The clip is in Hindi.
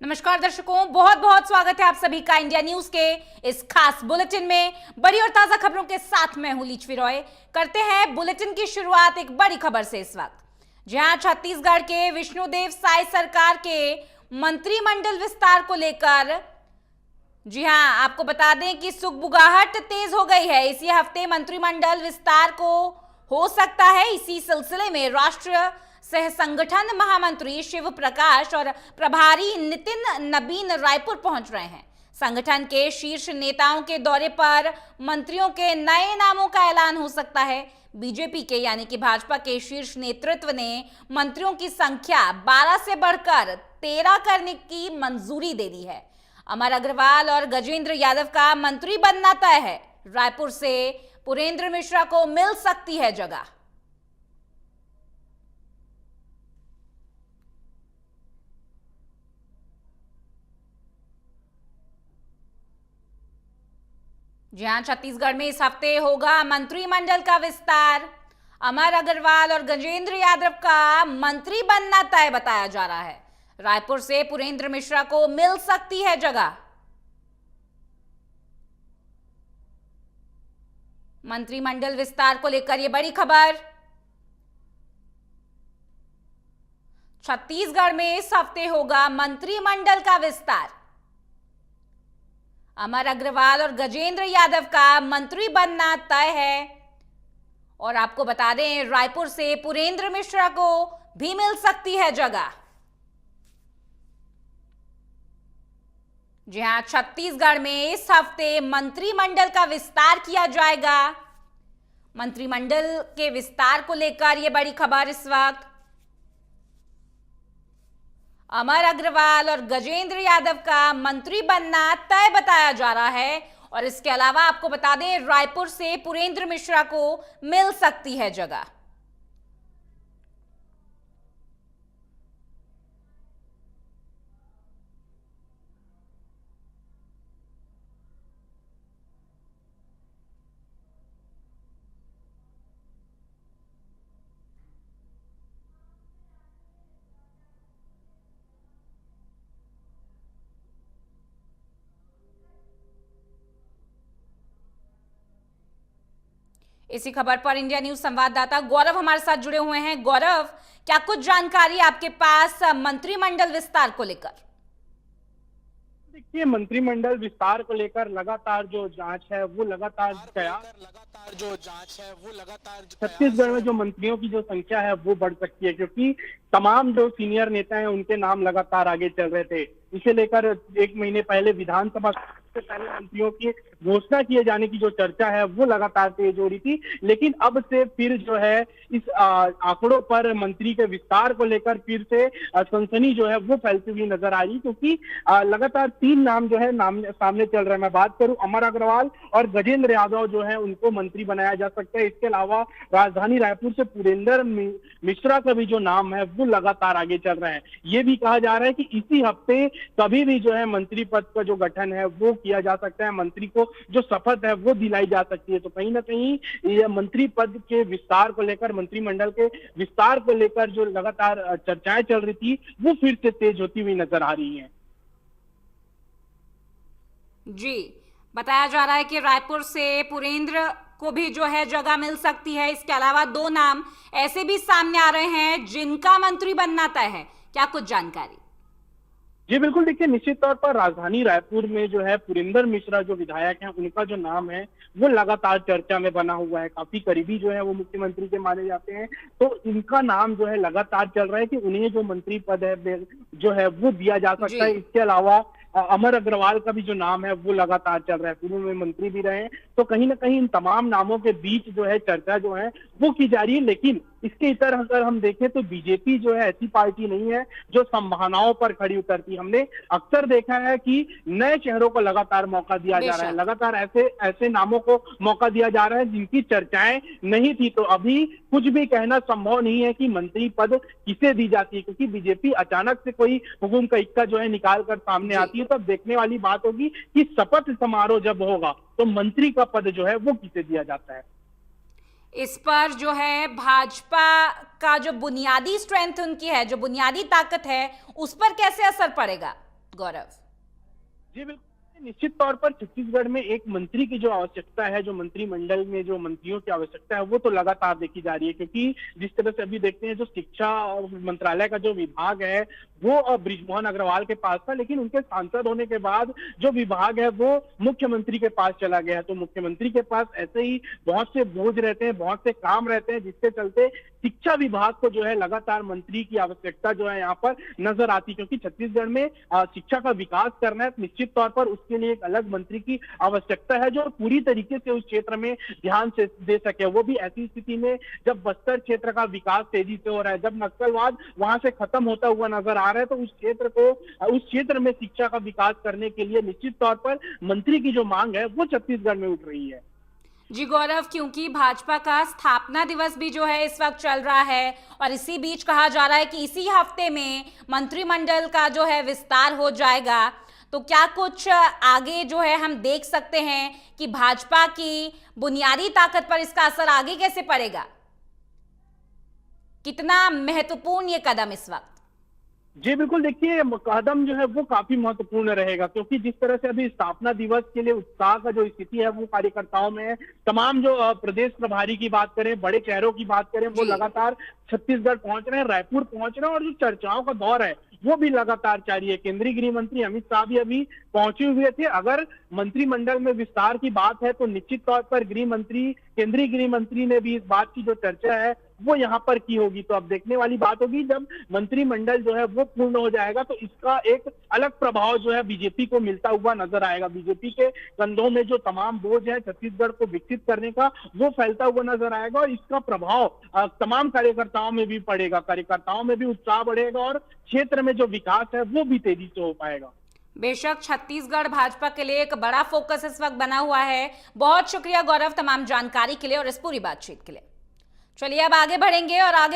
नमस्कार दर्शकों, बहुत बहुत स्वागत है आप सभी का इंडिया न्यूज के इस खास बुलेटिन में। बड़ी और ताजा खबरों के साथ मैं हूं लीचवी रॉय। करते हैं बुलेटिन की शुरुआत एक बड़ी खबर से। इस वक्त जहां छत्तीसगढ़ के विष्णुदेव साय सरकार के मंत्रिमंडल विस्तार को लेकर, जी हां, आपको बता दें कि सुगबुगाहट तेज हो गई है। इसी हफ्ते मंत्रिमंडल विस्तार को हो सकता है। इसी सिलसिले में राष्ट्रीय सह संगठन महामंत्री शिव प्रकाश और प्रभारी नितिन नबीन रायपुर पहुंच रहे हैं। संगठन के शीर्ष नेताओं के दौरे पर मंत्रियों के नए नामों का ऐलान हो सकता है। बीजेपी के यानी कि भाजपा के शीर्ष नेतृत्व ने मंत्रियों की संख्या 12 से बढ़कर 13 करने की मंजूरी दे दी है। अमर अग्रवाल और गजेंद्र यादव का मंत्री बनना तय है। रायपुर से पुरेंद्र मिश्रा को मिल सकती है जगह। जहां छत्तीसगढ़ में इस हफ्ते होगा मंत्रिमंडल का विस्तार। अमर अग्रवाल और गजेंद्र यादव का मंत्री बनना तय बताया जा रहा है। रायपुर से पुरेंद्र मिश्रा को मिल सकती है जगह। मंत्रिमंडल विस्तार को लेकर यह बड़ी खबर। छत्तीसगढ़ में इस हफ्ते होगा मंत्रिमंडल का विस्तार। अमर अग्रवाल और गजेंद्र यादव का मंत्री बनना तय है। और आपको बता दें, रायपुर से पुरेंद्र मिश्रा को भी मिल सकती है जगह। जी हां, छत्तीसगढ़ में इस हफ्ते मंत्रिमंडल का विस्तार किया जाएगा। मंत्रिमंडल के विस्तार को लेकर यह बड़ी खबर इस वक्त। अमर अग्रवाल और गजेंद्र यादव का मंत्री बनना तय बताया जा रहा है। और इसके अलावा आपको बता दें, रायपुर से पुरेंद्र मिश्रा को मिल सकती है जगह। इसी खबर पर इंडिया न्यूज संवाददाता गौरव हमारे साथ जुड़े हुए हैं। गौरव, क्या कुछ जानकारी आपके पास मंत्रिमंडल विस्तार को लेकर? देखिए, मंत्रिमंडल विस्तार को लेकर लगातार जो जांच है वो लगातार छत्तीसगढ़ में जो मंत्रियों की जो संख्या है वो बढ़ सकती है, क्योंकि तमाम जो सीनियर नेता हैं उनके नाम लगातार आगे चल रहे थे। इसे लेकर एक महीने पहले विधानसभा से पहले मंत्रियों की घोषणा किए जाने की जो चर्चा है वो लगातार तेज हो रही थी। लेकिन अब से फिर जो है इस आंकड़ों पर मंत्री के विस्तार को लेकर फिर से सनसनी जो है वो फैलती हुई नजर आ रही, क्योंकि लगातार 3 नाम जो है सामने चल रहे हैं। मैं बात करूं, अमर अग्रवाल और गजेंद्र यादव जो है उनको मंत्री बनाया जा सकता है। इसके अलावा राजधानी रायपुर से पुरेंद्र मिश्रा का भी जो नाम है वो लगातार आगे चल रहा है। ये भी कहा जा रहा है कि इसी हफ्ते कभी भी जो है मंत्री पद का जो गठन है वो किया जा सकता है। मंत्री को जो शपथ है वो दिलाई जा सकती है। तो कहीं ना कहीं ये मंत्री पद के विस्तार को लेकर, मंत्रिमंडल के विस्तार को लेकर जो लगातार चर्चाएं चल रही थी वो फिर से तेज होती हुई नजर आ रही हैं। जी, बताया जा रहा है कि रायपुर से पुरेंद्र को भी जो है जगह मिल सकती है। इसके अलावा 2 नाम ऐसे भी सामने आ रहे हैं जिनका मंत्री बनना तय है। क्या कुछ जानकारी? जी बिल्कुल, देखिए, निश्चित तौर पर राजधानी रायपुर में जो है पुरेंद्र मिश्रा जो विधायक हैं उनका जो नाम है वो लगातार चर्चा में बना हुआ है। काफी करीबी जो है वो मुख्यमंत्री के माने जाते हैं, तो इनका नाम जो है लगातार चल रहा है कि उन्हें जो मंत्री पद है जो है वो दिया जा सकता है। इसके अलावा अमर अग्रवाल का भी जो नाम है वो लगातार चल रहा है। पूर्व में मंत्री भी रहे हैं, तो कहीं ना कहीं इन तमाम नामों के बीच जो है चर्चा जो है वो की जा रही है। लेकिन इसके इतर अगर हम देखें तो बीजेपी जो है ऐसी पार्टी नहीं है जो संभावनाओं पर खड़ी उतरती। हमने अक्सर देखा है कि नए चेहरों को लगातार मौका दिया जा रहा है, लगातार ऐसे ऐसे नामों को मौका दिया जा रहा है जिनकी चर्चाएं नहीं थी। तो अभी कुछ भी कहना संभव नहीं है कि मंत्री पद किसे दी जाती है, क्योंकि बीजेपी अचानक से कोई हुकुम का इक्का जो है निकाल कर सामने आती है। तब देखने वाली बात होगी कि शपथ समारोह जब होगा तो मंत्री का पद जो है वो किसे दिया जाता है। इस पर जो है भाजपा का जो बुनियादी स्ट्रेंथ उनकी है, जो बुनियादी ताकत है, उस पर कैसे असर पड़ेगा? गौरव। जी बिल्कुल, निश्चित तौर पर छत्तीसगढ़ में एक मंत्री की जो आवश्यकता है, जो मंत्रिमंडल में जो मंत्रियों की आवश्यकता है, वो तो लगातार देखी जा रही है, क्योंकि जिस तरह से अभी देखते हैं, जो शिक्षा और मंत्रालय का जो विभाग है वो बृजमोहन अग्रवाल के पास था, लेकिन उनके सांसद होने के बाद जो विभाग है वो मुख्यमंत्री के पास चला गया है। तो मुख्यमंत्री के पास ऐसे ही बहुत से बोझ रहते हैं, बहुत से काम रहते हैं, जिसके चलते शिक्षा विभाग को जो है लगातार मंत्री की आवश्यकता जो है यहाँ पर नजर आती, क्योंकि छत्तीसगढ़ में शिक्षा का विकास करना है, तो निश्चित तौर पर उसके लिए एक अलग मंत्री की आवश्यकता है जो पूरी तरीके से उस क्षेत्र में ध्यान से दे सके। वो भी ऐसी स्थिति में जब बस्तर क्षेत्र का विकास तेजी से हो रहा है, जब नक्सलवाद वहां से खत्म होता हुआ नजर आ रहा है, तो उस क्षेत्र में शिक्षा का विकास करने के लिए निश्चित तौर पर मंत्री की जो मांग है वो छत्तीसगढ़ में उठ रही है। जी गौरव, क्योंकि भाजपा का स्थापना दिवस भी जो है इस वक्त चल रहा है और इसी बीच कहा जा रहा है कि इसी हफ्ते में मंत्रिमंडल का जो है विस्तार हो जाएगा, तो क्या कुछ आगे जो है हम देख सकते हैं कि भाजपा की बुनियादी ताकत पर इसका असर आगे कैसे पड़ेगा? कितना महत्वपूर्ण ये कदम इस वक्त? जी बिल्कुल, देखिए कदम जो है वो काफी महत्वपूर्ण रहेगा, क्योंकि जिस तरह से अभी स्थापना दिवस के लिए उत्साह का जो स्थिति है वो कार्यकर्ताओं में है। तमाम जो प्रदेश प्रभारी की बात करें, बड़े चेहरों की बात करें, वो लगातार छत्तीसगढ़ पहुंच रहे हैं, रायपुर पहुंच रहे हैं, और जो चर्चाओं का दौर है वो भी लगातार जारी है। केंद्रीय गृह मंत्री अमित शाह भी अभी पहुंचे हुए थे। अगर मंत्रिमंडल में विस्तार की बात है तो निश्चित तौर पर केंद्रीय गृह मंत्री ने भी इस बात की जो चर्चा है वो यहाँ पर की होगी। तो अब देखने वाली बात होगी, जब मंत्रिमंडल जो है वो पूर्ण हो जाएगा तो इसका एक अलग प्रभाव जो है बीजेपी को मिलता हुआ नजर आएगा। बीजेपी के कंधों में जो तमाम बोझ है छत्तीसगढ़ को विकसित करने का, वो फैलता हुआ नजर आएगा, और इसका प्रभाव तमाम कार्यकर्ताओं में भी पड़ेगा। कार्यकर्ताओं में भी उत्साह बढ़ेगा और क्षेत्र में जो विकास है वो भी तेजी से हो पाएगा। बेशक छत्तीसगढ़ भाजपा के लिए एक बड़ा फोकस इस वक्त बना हुआ है। बहुत शुक्रिया गौरव तमाम जानकारी के लिए और इस पूरी बातचीत के लिए। चलिए अब आगे बढ़ेंगे और आगे